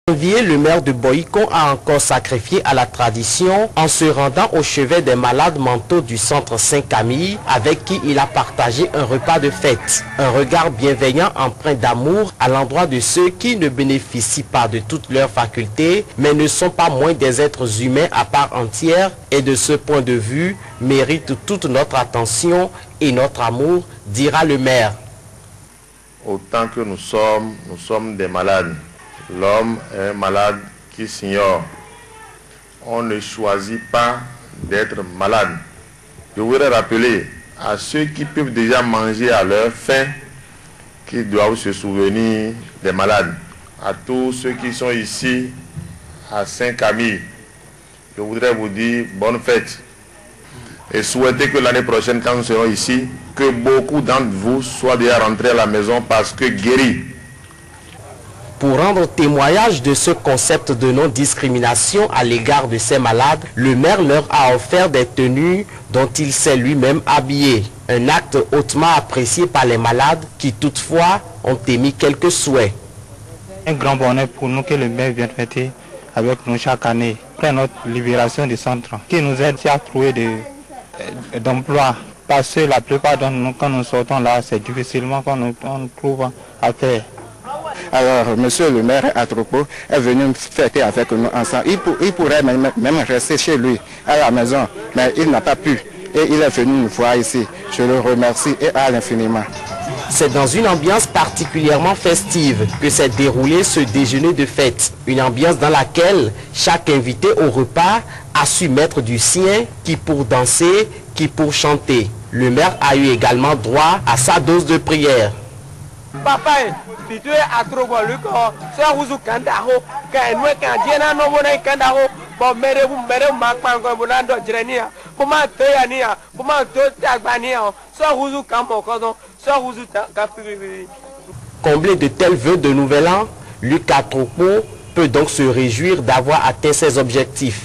Le maire de Boïkon a encore sacrifié à la tradition en se rendant au chevet des malades mentaux du centre Saint-Camille avec qui il a partagé un repas de fête. Un regard bienveillant empreint d'amour à l'endroit de ceux qui ne bénéficient pas de toutes leurs facultés mais ne sont pas moins des êtres humains à part entière et de ce point de vue méritent toute notre attention et notre amour, dira le maire. Autant que nous sommes des malades. L'homme est un malade qui s'ignore. On ne choisit pas d'être malade. Je voudrais rappeler à ceux qui peuvent déjà manger à leur faim qu'ils doivent se souvenir des malades. À tous ceux qui sont ici à Saint-Camille, je voudrais vous dire bonne fête. Et souhaiter que l'année prochaine, quand nous serons ici, que beaucoup d'entre vous soient déjà rentrés à la maison parce que guéris. Pour rendre témoignage de ce concept de non-discrimination à l'égard de ces malades, le maire leur a offert des tenues dont il s'est lui-même habillé. Un acte hautement apprécié par les malades qui toutefois ont émis quelques souhaits. Un grand bonheur pour nous que le maire vienne fêter avec nous chaque année. Après notre libération du centre, qui nous aide à trouver d'emplois. Parce que la plupart d'entre nous, quand nous sortons là, c'est difficilement qu'on trouve à faire. Alors, monsieur le maire Atropo est venu fêter avec nous ensemble. Il pourrait même rester chez lui, à la maison, mais il n'a pas pu. Et il est venu nous voir ici. Je le remercie et à l'infiniment. C'est dans une ambiance particulièrement festive que s'est déroulé ce déjeuner de fête. Une ambiance dans laquelle chaque invité au repas a su mettre du sien, qui pour danser, qui pour chanter. Le maire a eu également droit à sa dose de prière. Papa, si tu es à trop bon, le corps, c'est un rousou candaho, quand il y a un nouveau candaho, bon, mais vous m'avez pas encore bonando, Drenia, comment te yania, comment te tagbania, soit rousou camocodon, soit rousou capri. Comblé de tels vœux de nouvel an, Luc Atropo peut donc se réjouir d'avoir atteint ses objectifs.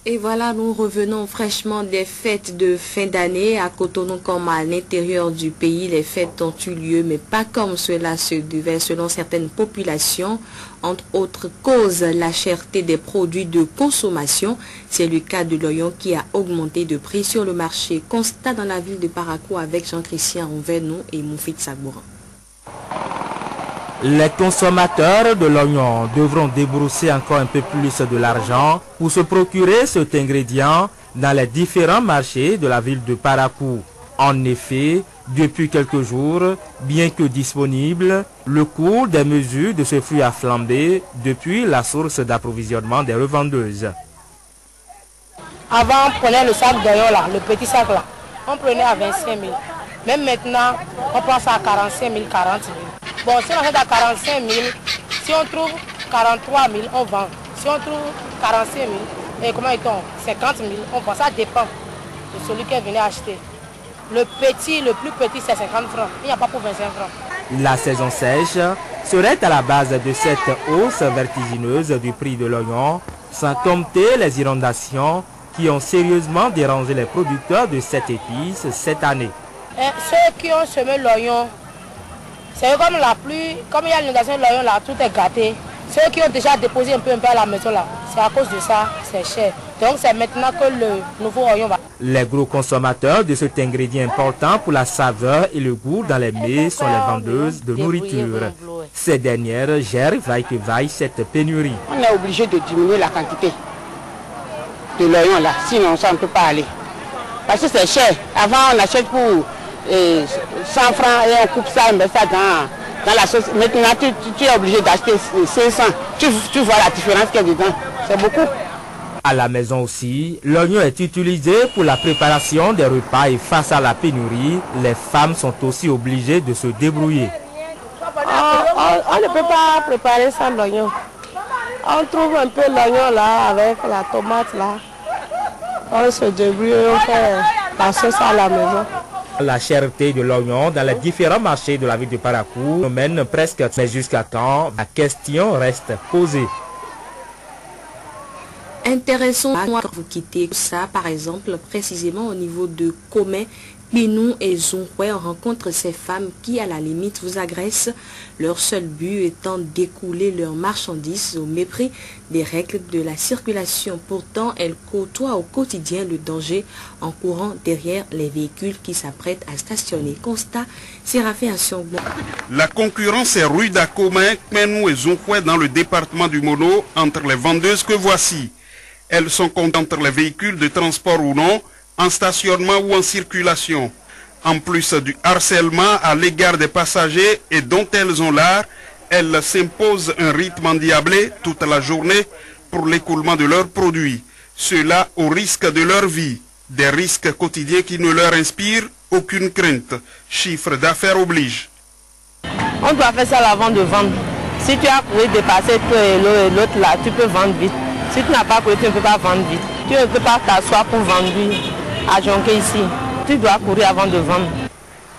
Et voilà, nous revenons fraîchement des fêtes de fin d'année. À Cotonou comme à l'intérieur du pays, les fêtes ont eu lieu, mais pas comme cela se devait selon certaines populations. Entre autres causes, la cherté des produits de consommation. C'est le cas de l'oignon qui a augmenté de prix sur le marché. Constat dans la ville de Parakou avec Jean-Christian Onvenou et Moufid Sagbouran. Les consommateurs de l'oignon devront débrousser encore un peu plus de l'argent pour se procurer cet ingrédient dans les différents marchés de la ville de Parakou. En effet, depuis quelques jours, bien que disponible, le cours des mesures de ce fruit a flambé depuis la source d'approvisionnement des revendeuses. Avant, on prenait le sac d'oignon là, le petit sac là, on prenait à 25 000. Même maintenant, on prend ça à 45 000, 40 000. Bon, si on achète à 45 000, si on trouve 43 000, on vend. Si on trouve 45 000, et comment est-on 50 000, on vend. Ça dépend de celui qui est venu acheter. Le plus petit, c'est 50 francs. Il n'y a pas pour 25 francs. La saison sèche serait à la base de cette hausse vertigineuse du prix de l'oignon, sans compter les inondations qui ont sérieusement dérangé les producteurs de cette épice cette année. Et ceux qui ont semé l'oignon, c'est comme la pluie, comme il y a l'inondation de l'oignon là, tout est gâté. Ceux qui ont déjà déposé un peu à la maison là, c'est à cause de ça, c'est cher. Donc c'est maintenant que le nouveau oignon va. Les gros consommateurs de cet ingrédient important pour la saveur et le goût dans les mets sont les vendeuses de nourriture. Ces dernières gèrent vaille que vaille cette pénurie. On est obligé de diminuer la quantité de l'oignon là, sinon ça ne peut pas aller. Parce que c'est cher. Avant on achète pour 100 francs et on coupe ça, on met ça dans la sauce. Maintenant tu es obligé d'acheter 500. Tu vois la différence qu'il y a dedans. C'est beaucoup. À la maison aussi, l'oignon est utilisé pour la préparation des repas et face à la pénurie, les femmes sont aussi obligées de se débrouiller. On ne peut pas préparer sans l'oignon. On trouve un peu l'oignon là avec la tomate là. On se débrouille, on fait la sauce à la maison. La cherté de l'oignon dans les différents marchés de la ville de Parakou nous mène presque, mais jusqu'à quand la question reste posée. Intéressons à vous quitter ça, par exemple, précisément au niveau de Comé, Benou et Zunhwe rencontrent ces femmes qui, à la limite, vous agressent, leur seul but étant d'écouler leurs marchandises au mépris des règles de la circulation. Pourtant, elles côtoient au quotidien le danger en courant derrière les véhicules qui s'apprêtent à stationner. Constat, Séraphin Assiongbo. La concurrence est rude à Koma, Benou et Zunhwe dans le département du Mono entre les vendeuses que voici. Elles sont contentes entre les véhicules de transport ou non, en stationnement ou en circulation. En plus du harcèlement à l'égard des passagers et dont elles ont l'art, elles s'imposent un rythme endiablé toute la journée pour l'écoulement de leurs produits. Cela au risque de leur vie. Des risques quotidiens qui ne leur inspirent aucune crainte. Chiffre d'affaires oblige. On doit faire ça avant de vendre. Si tu as couru dépasser l'autre là, tu peux vendre vite. Si tu n'as pas couru, tu ne peux pas vendre vite. Tu ne peux pas t'asseoir pour vendre à Jonquet ici. Tu dois courir avant de vendre.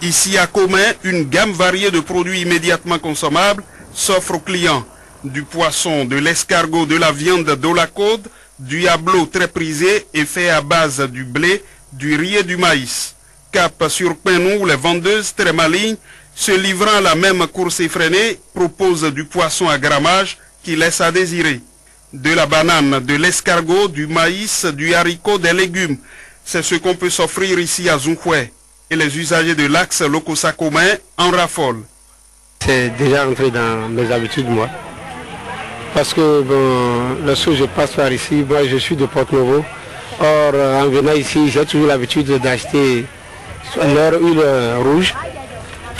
Ici à Comin, une gamme variée de produits immédiatement consommables s'offre aux clients. Du poisson, de l'escargot, de la viande de la côte, du yablo très prisé et fait à base du blé, du riz et du maïs. Cap sur Benou où les vendeuses très malignes, se livrant à la même course effrénée, proposent du poisson à grammage qui laisse à désirer. De la banane, de l'escargot, du maïs, du haricot, des légumes. C'est ce qu'on peut s'offrir ici à Zunhwe. Et les usagers de l'axe Lokosa-Comin en raffolent. C'est déjà entré dans mes habitudes, moi. Parce que lorsque je passe par ici, moi je suis de Porte-Novo. Or, en venant ici, j'ai toujours l'habitude d'acheter leur huile rouge.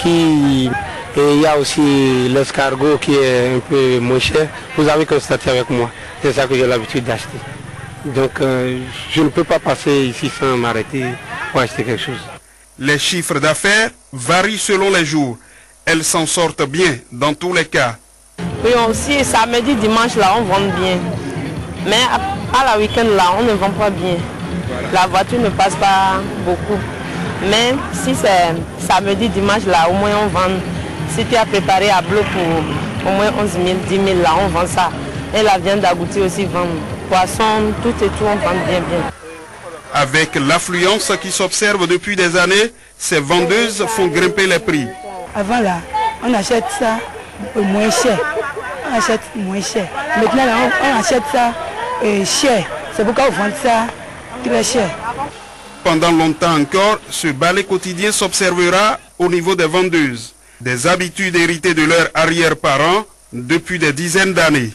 Et il y a aussi l'escargot qui est un peu moins cher. Vous avez constaté avec moi. C'est ça que j'ai l'habitude d'acheter. Donc je ne peux pas passer ici sans m'arrêter pour acheter quelque chose. Les chiffres d'affaires varient selon les jours. Elles s'en sortent bien dans tous les cas. Oui, aussi samedi, dimanche là, on vend bien. Mais à la week-end là, on ne vend pas bien. La voiture ne passe pas beaucoup. Mais si c'est samedi, dimanche là, au moins on vend. Si tu as préparé à bloc pour au moins 11 000, 10 000 là, on vend ça. Et la viande agoutie aussi vend. Poisson, tout et tout, on vend bien. Avec l'affluence qui s'observe depuis des années, ces vendeuses font grimper les prix. Avant là, on achète ça moins cher. On achète moins cher. Maintenant là, on achète ça cher. C'est pourquoi on vend ça très cher. Pendant longtemps encore, ce balai quotidien s'observera au niveau des vendeuses. Des habitudes héritées de leurs arrière-parents depuis des dizaines d'années.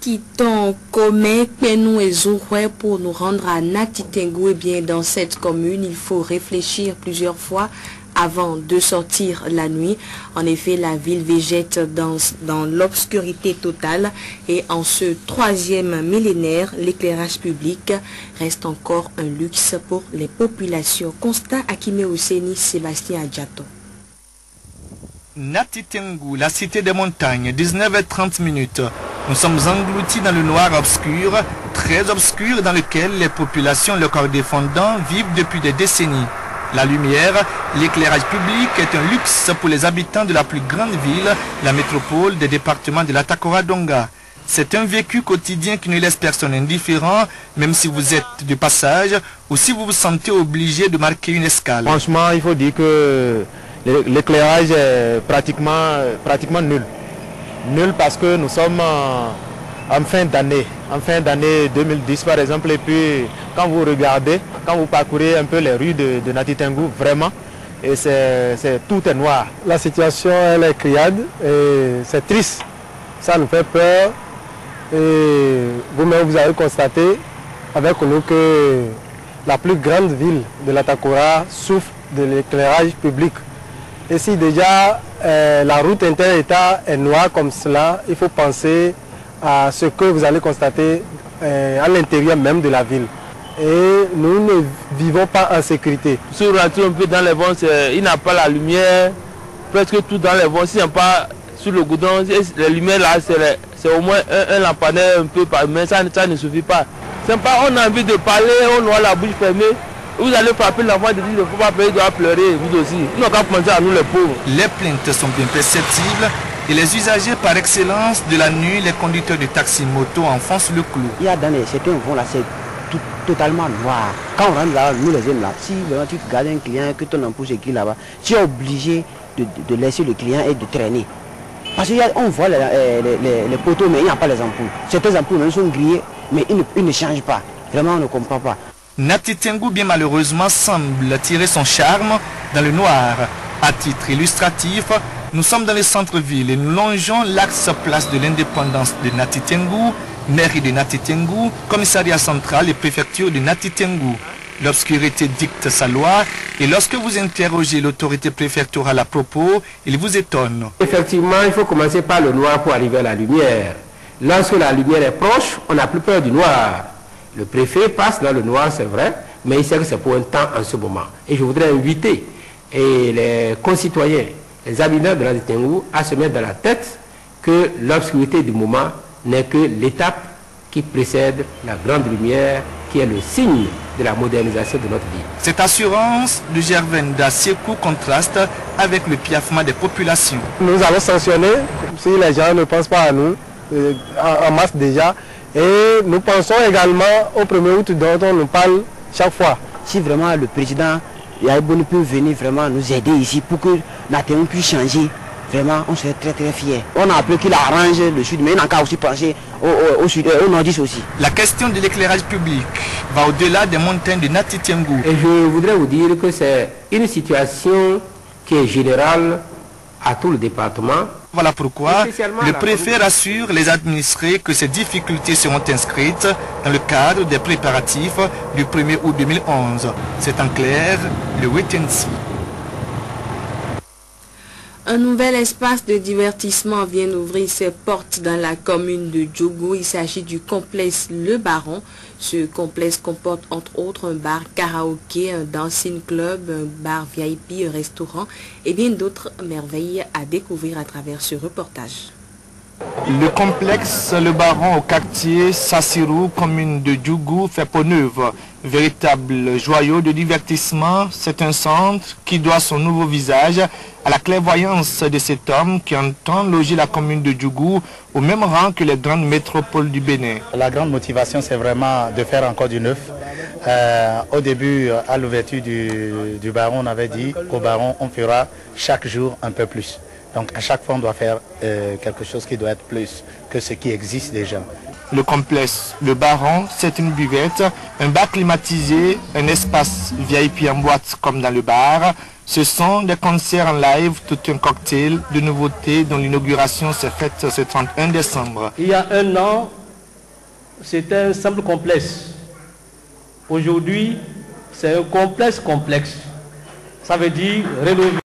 Quittons Koma, Benou et Zunhwe pour nous rendre à Natitengu. Et bien, dans cette commune, il faut réfléchir plusieurs fois avant de sortir la nuit. En effet, la ville végète dans l'obscurité totale et en ce 3e millénaire, l'éclairage public reste encore un luxe pour les populations. Constat Akime Ouseni, Sébastien Adjato. Natitengu, la cité des montagnes, 19h30. Nous sommes engloutis dans le noir obscur, très obscur, dans lequel les populations, le corps défendant, vivent depuis des décennies. La lumière, l'éclairage public est un luxe pour les habitants de la plus grande ville, la métropole des départements de la Takora-Donga. C'est un vécu quotidien qui ne laisse personne indifférent, même si vous êtes de passage ou si vous vous sentez obligé de marquer une escale. Franchement, il faut dire que l'éclairage est pratiquement nul. Nul parce que nous sommes en fin d'année. En fin d'année 2010 par exemple. Et puis quand vous regardez, quand vous parcourez un peu les rues de Natitengu, vraiment, et tout est noir. La situation elle est criade et c'est triste. Ça nous fait peur. Et vous-même vous avez constaté avec nous que la plus grande ville de la Takora souffre de l'éclairage public. Et si déjà la route inter-État est noire comme cela, il faut penser à ce que vous allez constater à l'intérieur même de la ville. Et nous ne vivons pas en sécurité. Si on rentre un peu dans les vents, il n'a pas la lumière, presque tout dans les vents. Si on pas sur le goudron, les lumières là, c'est au moins un lampadaire un peu, mais ça ne suffit pas. C'est pas, on a envie de parler, on a la bouche fermée. Vous allez frapper l'enfant de dire qu'il ne faut pas pleurer, il doit pleurer, vous aussi. Nous n'avons qu'à penser à nous les pauvres. Les plaintes sont bien perceptibles et les usagers par excellence de la nuit, les conducteurs de taxi moto enfoncent le clou. Il y a d'années, certains vont là, c'est totalement noir. Quand on rentre là, nous les jeunes là, si vraiment tu gardes un client que ton emploi est écrit là-bas, tu es obligé de laisser le client et de traîner. Parce qu'on voit les poteaux, mais il n'y a pas les ampoules. Certaines ampoules même sont grillées, mais ils ne changent pas. Vraiment, on ne comprend pas. Nati Tengu, bien malheureusement, semble tirer son charme dans le noir. À titre illustratif, nous sommes dans le centre-ville et nous longeons l'axe place de l'indépendance de Nati Tengu, mairie de Nati Tengu, commissariat central et préfecture de Nati Tengu. L'obscurité dicte sa loi et lorsque vous interrogez l'autorité préfectorale à propos, il vous étonne. Effectivement, il faut commencer par le noir pour arriver à la lumière. Lorsque la lumière est proche, on n'a plus peur du noir. Le préfet passe dans le noir, c'est vrai, mais il sait que c'est pour un temps en ce moment. Et je voudrais inviter les concitoyens, les habitants de Nati Tengu à se mettre dans la tête que l'obscurité du moment n'est que l'étape qui précède la grande lumière, qui est le signe de la modernisation de notre vie. Cette assurance de Gervenda Sekou contraste avec le piaffement des populations. Nous allons sanctionner si les gens ne pensent pas à nous, en masse déjà. Et nous pensons également au 1er août dont on nous parle chaque fois. Si vraiment le président Yaïbouni peut venir vraiment nous aider ici pour que Nati Tengu puisse changer, vraiment on serait très fiers. On a appris qu'il arrange le sud, mais il n'a qu'à aussi penser au sud, au nord-est aussi. La question de l'éclairage public va au-delà des montagnes de Nati Tengu. Et je voudrais vous dire que c'est une situation qui est générale à tout le département. Voilà pourquoi le préfet rassure les administrés que ces difficultés seront inscrites dans le cadre des préparatifs du 1er août 2011. C'est en clair le wait-and-see. Un nouvel espace de divertissement vient d'ouvrir ses portes dans la commune de Djougou. Il s'agit du complexe Le Baron. Ce complexe comporte entre autres un bar karaoké, un dancing club, un bar VIP, un restaurant et bien d'autres merveilles à découvrir à travers ce reportage. Le complexe Le Baron au quartier Sassirou, commune de Djougou, fait peau neuve. Véritable joyau de divertissement, c'est un centre qui doit son nouveau visage à la clairvoyance de cet homme qui entend loger la commune de Djougou au même rang que les grandes métropoles du Bénin. La grande motivation, c'est vraiment de faire encore du neuf. Au début, à l'ouverture du Baron, on avait dit qu'au Baron, on fera chaque jour un peu plus. Donc à chaque fois, on doit faire quelque chose qui doit être plus que ce qui existe déjà. Le complexe Le Baron, c'est une buvette, un bar climatisé, un espace VIP en boîte comme dans le bar. Ce sont des concerts en live, tout un cocktail de nouveautés dont l'inauguration s'est faite ce 31 décembre. Il y a un an, c'était un simple complexe. Aujourd'hui, c'est un complexe. Ça veut dire rénové.